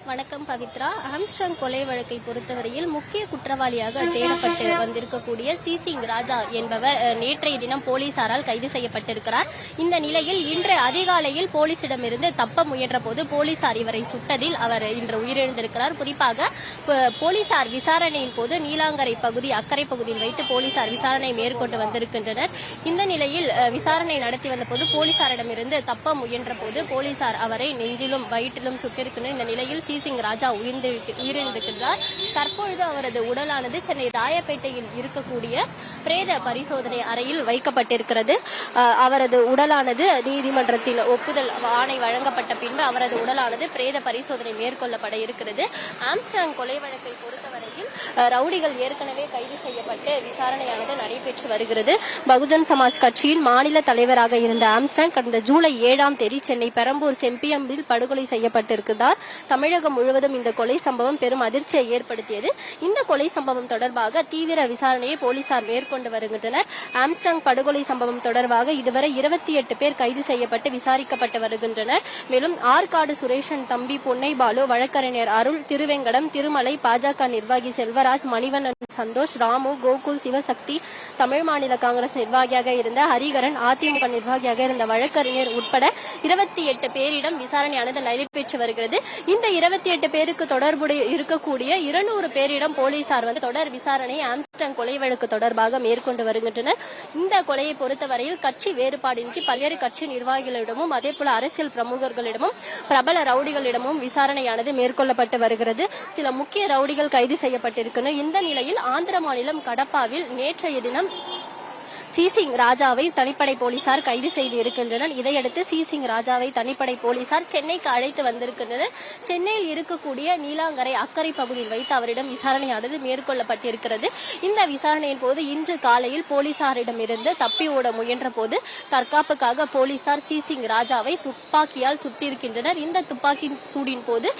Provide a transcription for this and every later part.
வணக்கம் பவித்ரா. ஆம்ஸ்ட்ராங் கொலை வழக்கை பொறுத்தவரையில் முக்கிய குற்றவாளியாக தேடப்பட்டு வந்திருக்கக்கூடிய சிசிங் ராஜா என்பவர் நேற்றைய தினம் போலீசாரால் கைது செய்யப்பட்டிருக்கிறார். இந்த நிலையில் இன்று அதிகாலையில் போலீசிடமிருந்து தப்ப முயன்ற போது போலீசார் இவரை சுட்டதில் அவர் இன்று உயிரிழந்திருக்கிறார். குறிப்பாக போலீசார் விசாரணையின் போது நீலாங்கரை பகுதி அக்கரை பகுதியில் வைத்து போலீசார் விசாரணை மேற்கொண்டு வந்திருக்கின்றனர். இந்த நிலையில் விசாரணை நடத்தி வந்தபோது போலீசாரிடமிருந்து தப்ப முயன்ற போது போலீசார் அவரை நெஞ்சிலும் வயிற்றிலும் சுட்டிருக்கின்றனர். இந்த நிலையில் சிசிங் ராஜா உயிரிழந்திருக்கிறார். தற்பொழுது அவரது உடலானது சென்னை ராயப்பேட்டையில் இருக்கக்கூடிய பிரேத பரிசோதனை அறையில் வைக்கப்பட்டிருக்கிறது. அவரது உடலானது நீதிமன்றத்தில் ஒப்புதல் ஆணை வழங்கப்பட்ட பின்பு அவரது உடலானது பிரேத பரிசோதனை மேற்கொள்ளப்பட இருக்கிறது. ஆம்ஸ்ட்ராங் கொலை வழக்கை பொறுத்தவரையில் ரவுடிகள் ஏற்கனவே கைது செய்யப்பட்டு விசாரணையானது நடைபெற்று வருகிறது. பகுஜன் சமாஜ் கட்சியின் மாநில தலைவராக இருந்த ஆம்ஸ்ட்ராங் கடந்த ஜூலை 7ஆம் தேதி சென்னை பெரம்பூர் செம்பியம்பில் படுகொலை செய்யப்பட்டிருக்கிறார். தமிழகம் முழுவதும் இந்த கொலை சம்பவம் பெரும் அதிர்ச்சியை ஏற்படுத்தியது. இந்த கொலை சம்பவம் தொடர்பாக தீவிர விசாரணையை போலீசார் மேற்கொண்டு வருகின்றனர். ஆம்ஸ்ட்ராங் படுகொலை சம்பவம் தொடர்பாக இதுவரை 28 பேர் கைது செய்யப்பட்டு விசாரிக்கப்பட்டு வருகின்றனர். மேலும் ஆற்காடு சுரேஷன் தம்பி பொன்னை பாலு, வழக்கறிஞர் அருள், திருவெங்கடம், திருமலை, பாஜக நிர்வாகி செல்வராஜ், மணிவண்ணன், சந்தோஷ், ராமு, கோகுல், சிவசக்தி, தமிழ் மாநில காங்கிரஸ் நிர்வாகியாக இருந்த ஹரிகரன், அதிமுக நிர்வாகியாக இருந்த வழக்கறிஞர் உட்பட 28 பேரிடம் விசாரணையானது நடைபெற்று வருகிறது. இந்த 28 பேருக்கு தொடர்புடைய இருக்கக்கூடிய 200 பேரிடம் போலீசார் தொடர் விசாரணை ஆம்ஸ்ட்ராங் கொலை வழக்கு தொடர்பாக மேற்கொண்டு வருகின்றனர். இந்த கொலையை பொறுத்தவரையில் கட்சி வேறுபாடின்றி பல்வேறு கட்சி நிர்வாகிகளிடமும் அதேபோல அரசியல் பிரமுகர்களிடமும் பிரபல ரவுடிகளிடமும் விசாரணையானது மேற்கொள்ளப்பட்டு வருகிறது. சில முக்கிய ரவுடிகள் கைது செய்யப்பட்டிருக்கின்றனர். இந்த நிலையில் ஆந்திர மாநிலம் கடப்பாவில் நேற்றைய தினம் சிசிங் ராஜாவை தனிப்படை போலீசார் கைது செய்து இருக்கின்றனர். இதையடுத்து சிசிங் ராஜாவை தனிப்படை போலீசார் சென்னைக்கு அழைத்து வந்திருக்கின்றனர். சென்னையில் இருக்கக்கூடிய நீலாங்கரை அக்கரை பகுதியில் வைத்து அவரிடம் விசாரணையானது மேற்கொள்ளப்பட்டிருக்கிறது. இந்த விசாரணையின் போது இன்று காலையில் போலீசாரிடமிருந்து தப்பி ஓட முயன்ற போது தற்காப்புக்காக போலீசார் சிசிங் ராஜாவை துப்பாக்கியால் சுட்டிருக்கின்றனர். இந்த துப்பாக்கி சூடின் போது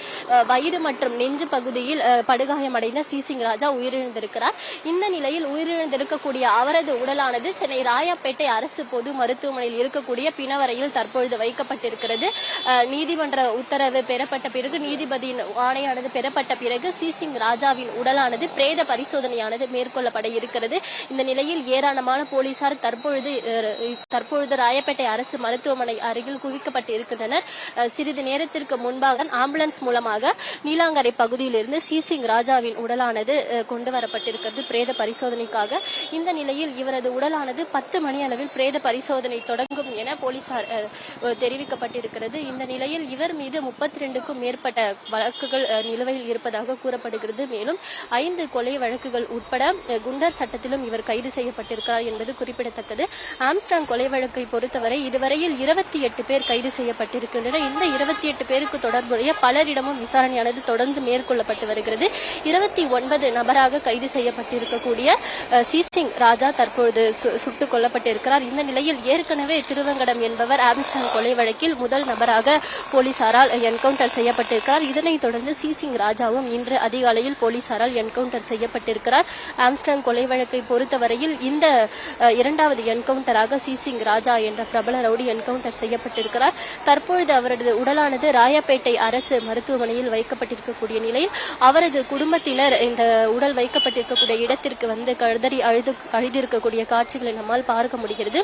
வயிறு மற்றும் நெஞ்சு பகுதியில் படுகாயமடைந்த சிசிங் ராஜா உயிரிழந்திருக்கிறார். இந்த நிலையில் உயிரிழந்திருக்கக்கூடிய அவரது உடலானது சென்னை ராயப்பேட்டை அரசு பொது மருத்துவமனையில் இருக்கக்கூடிய பிணவரையில் தற்பொழுது வைக்கப்பட்டிருக்கிறது. நீதிமன்ற உத்தரவு பெறப்பட்ட பிறகு நீதிபதியின் ஆணையானது பெறப்பட்ட பிறகு சிசிங் ராஜாவின் உடலானது பிரேத பரிசோதனையானது மேற்கொள்ளப்பட இருக்கிறது. இந்த நிலையில் ஏராளமான போலீசார் தற்பொழுது ராயப்பேட்டை அரசு மருத்துவமனை அருகில் குவிக்கப்பட்டு இருக்கின்றனர். சிறிது நேரத்திற்கு முன்பாக ஆம்புலன்ஸ் மூலமாக நீலாங்கரை பகுதியிலிருந்து சிசிங் ராஜாவின் உடலானது கொண்டு வரப்பட்டிருக்கிறது பிரேத பரிசோதனைக்காக. இந்த நிலையில் இவரது உடலானது 10 மணி அளவில் பிரேத பரிசோதனை தொடங்கும் என போலீசார் தெரிவிக்கப்பட்டிருக்கிறது. இந்த நிலையில் இவர் மீது 32க்கும் மேற்பட்ட வழக்குகள் நிலுவையில் இருப்பதாக கூறப்படுகிறது. மேலும் 5 கொலை வழக்குகள் உட்பட குண்டர் சட்டத்திலும் இவர் கைது செய்யப்பட்டிருக்கிறார் என்பது குறிப்பிடத்தக்கது. ஆம்ஸ்ட்ராங் கொலை வழக்கை பொறுத்தவரை இதுவரையில் 28 பேர் கைது செய்யப்பட்டிருக்கின்றனர். இந்த 28 பேருக்கு தொடர்புடைய பலரிடமும் விசாரணையானது தொடர்ந்து மேற்கொள்ளப்பட்டு வருகிறது. 29 நபராக கைது செய்யப்பட்டிருக்கக்கூடிய சிசிங் ராஜா தற்பொழுது சுட்டுக் கொல்லப்பட்டிருக்கிறார். இந்த நிலையில் ஏற்கனவே திருவெங்கடம் என்பவர் ஆம்ஸ்ட்ராங் கொலை வழக்கில் முதல் நபராக போலீசாரால் என்கவுண்டர் செய்யப்பட்டிருக்கிறார். இதனைத் தொடர்ந்து சிசிங் ராஜாவும் இன்று அதிகாலையில் போலீசாரால் என்கவுண்டர் செய்யப்பட்டிருக்கிறார். ஆம்ஸ்ட்ராங் கொலை வழக்கை பொறுத்தவரையில் இந்த 2வது என்கவுண்டராக சிசிங் ராஜா என்ற பிரபல ரவுடி என்கவுண்டர் செய்யப்பட்டிருக்கிறார். தற்பொழுது அவரது உடலானது ராயப்பேட்டை அரசு மருத்துவமனையில் வைக்கப்பட்டிருக்கக்கூடிய நிலையில் அவரது குடும்பத்தினர் இந்த உடல் வைக்கப்பட்டிருக்கக்கூடிய இடத்திற்கு கதறி அழுதிருக்கக்கூடிய காட்சிகளை நம்மால் பார்க்க முடிகிறது.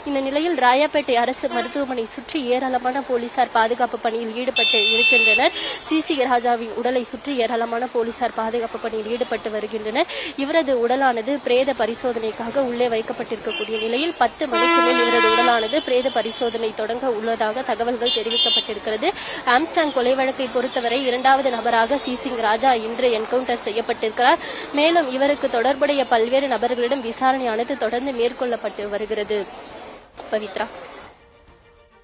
இந்த நிலையில் ராயப்பேட்டை அரசு மருத்துவமனை சுற்றி ஏராளமான போலீசார் பாதுகாப்பு பணியில் ஈடுபட்டு இருக்கின்றனர். சிசிங் ராஜாவின் உடலை சுற்றி ஏராளமான போலீசார் பாதுகாப்பு பணியில் ஈடுபட்டு வருகின்றனர். இவரது உடலானது பிரேத பரிசோதனைக்காக உள்ளே வைக்கப்பட்டிருக்கக்கூடிய நிலையில் 10 மணிக்கு மேல் இவரது உடலானது பிரேத பரிசோதனை தொடங்க உள்ளதாக தகவல்கள் தெரிவிக்கப்பட்டிருக்கிறது. ஆம்ஸ்ட்ராங் கொலை வழக்கை பொறுத்தவரை 2வது நபராக சிசிங் ராஜா இன்று என்கவுண்டர் செய்யப்பட்டிருக்கிறார். மேலும் இவருக்கு தொடர்புடைய பல்வேறு நபர்களிடம் விசாரணையானது தொடர்ந்து மேற்கொள்ளப்பட்டு வருகிறது. பவித்ரா.